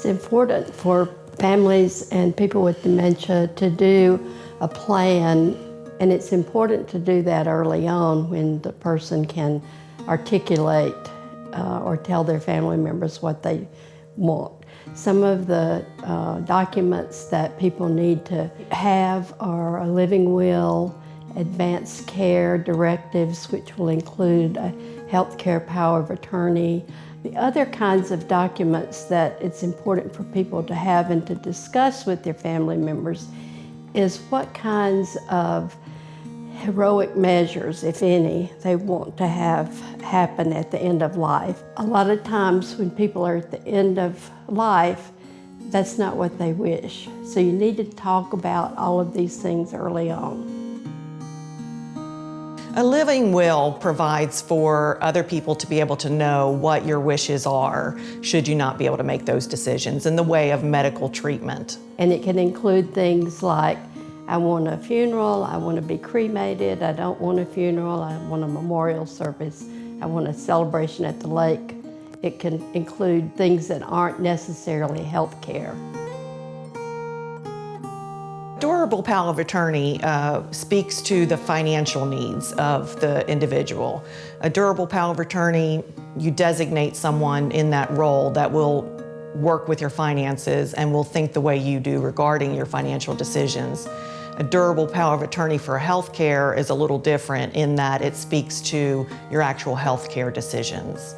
It's important for families and people with dementia to do a plan, and it's important to do that early on when the person can articulate or tell their family members what they want. Some of the documents that people need to have are a living will, advanced care directives, which will include a healthcare power of attorney. The other kinds of documents that it's important for people to have and to discuss with their family members is what kinds of heroic measures, if any, they want to have happen at the end of life. A lot of times when people are at the end of life, that's not what they wish. So you need to talk about all of these things early on. A living will provides for other people to be able to know what your wishes are should you not be able to make those decisions in the way of medical treatment. And it can include things like, I want a funeral, I want to be cremated, I don't want a funeral, I want a memorial service, I want a celebration at the lake. It can include things that aren't necessarily health care. Durable power of attorney speaks to the financial needs of the individual. A durable power of attorney, you designate someone in that role that will work with your finances and will think the way you do regarding your financial decisions. A durable power of attorney for health care is a little different in that it speaks to your actual health care decisions.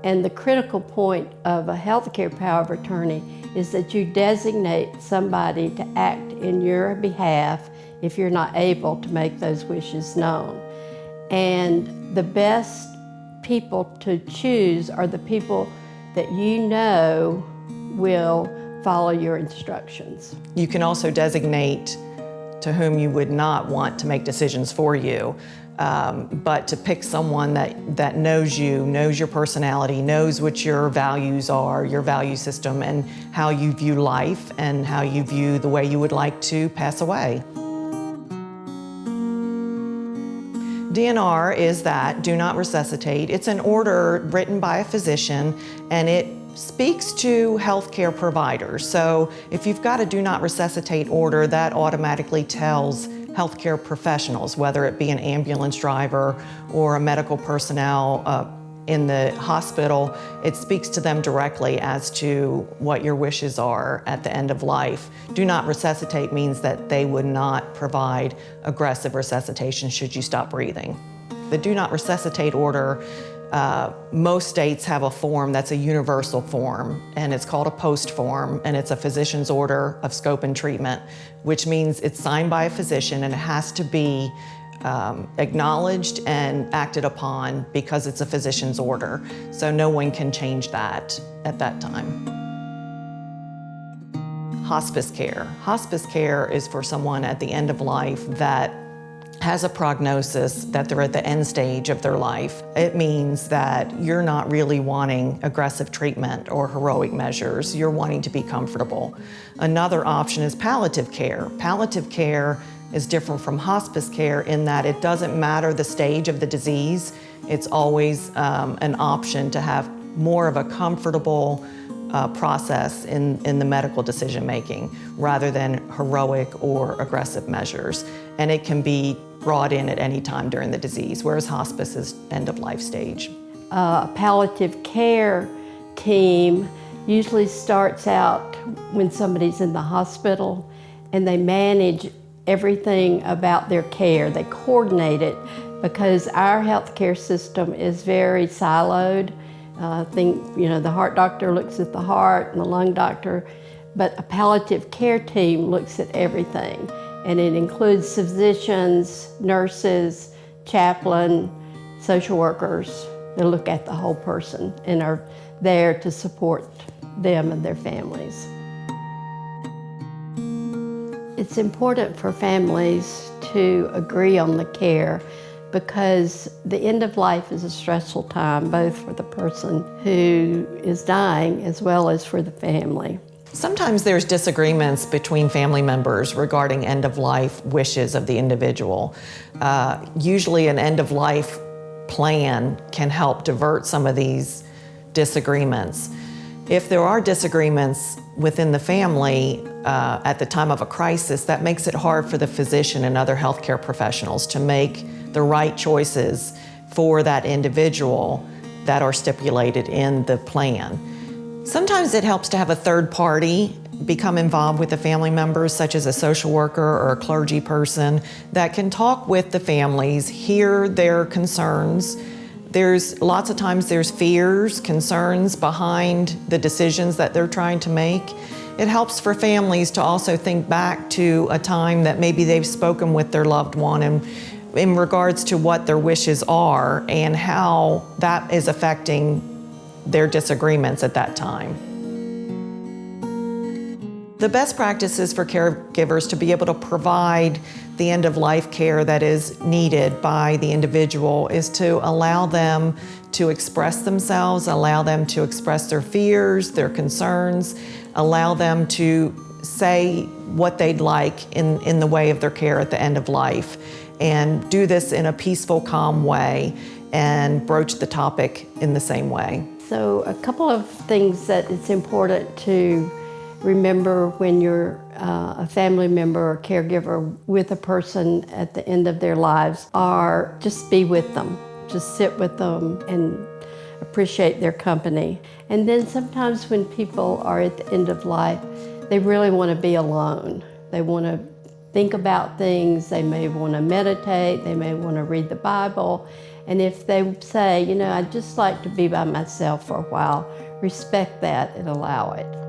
And the critical point of a healthcare power of attorney is that you designate somebody to act in your behalf if you're not able to make those wishes known. And the best people to choose are the people that you know will follow your instructions. You can also designate to whom you would not want to make decisions for you. But to pick someone that knows you, knows your personality, knows what your values are, your value system, and how you view life and how you view the way you would like to pass away. DNR is that do not resuscitate. It's an order written by a physician, and it speaks to healthcare providers. So if you've got a do not resuscitate order, that automatically tells healthcare professionals, whether it be an ambulance driver or a medical personnel in the hospital, it speaks to them directly as to what your wishes are at the end of life. Do not resuscitate means that they would not provide aggressive resuscitation should you stop breathing. The do not resuscitate order, most states have a form that's a universal form, and it's called a post form, and it's a physician's order of scope and treatment, which means it's signed by a physician and it has to be acknowledged and acted upon because it's a physician's order. So no one can change that at that time. Hospice care. Hospice care is for someone at the end of life that has a prognosis that they're at the end stage of their life. It means that you're not really wanting aggressive treatment or heroic measures. You're wanting to be comfortable. Another option is palliative care. Palliative care is different from hospice care in that it doesn't matter the stage of the disease. It's always an option to have more of a comfortable process in the medical decision making rather than heroic or aggressive measures. And it can be brought in at any time during the disease, whereas hospice is end of life stage. A palliative care team usually starts out when somebody's in the hospital, and they manage everything about their care. They coordinate it because our healthcare system is very siloed. The heart doctor looks at the heart and the lung doctor, but a palliative care team looks at everything. And it includes physicians, nurses, chaplain, social workers. They look at the whole person and are there to support them and their families. It's important for families to agree on the care because the end of life is a stressful time, both for the person who is dying as well as for the family. Sometimes there's disagreements between family members regarding end-of-life wishes of the individual. Usually an end-of-life plan can help divert some of these disagreements. If there are disagreements within the family at the time of a crisis, that makes it hard for the physician and other healthcare professionals to make the right choices for that individual that are stipulated in the plan. Sometimes it helps to have a third party become involved with the family members, such as a social worker or a clergy person, that can talk with the families, hear their concerns. There's lots of times there's fears, concerns behind the decisions that they're trying to make. It helps for families to also think back to a time that maybe they've spoken with their loved one and in regards to what their wishes are and how that is affecting their disagreements at that time. The best practices for caregivers to be able to provide the end-of-life care that is needed by the individual is to allow them to express themselves, allow them to express their fears, their concerns, allow them to say what they'd like in the way of their care at the end of life, and do this in a peaceful, calm way and broach the topic in the same way. So a couple of things that it's important to remember when you're a family member or caregiver with a person at the end of their lives are just be with them. Just sit with them and appreciate their company. And then sometimes when people are at the end of life, they really want to be alone. They want to think about things, they may want to meditate, they may want to read the Bible. And if they say, I'd just like to be by myself for a while, respect that and allow it.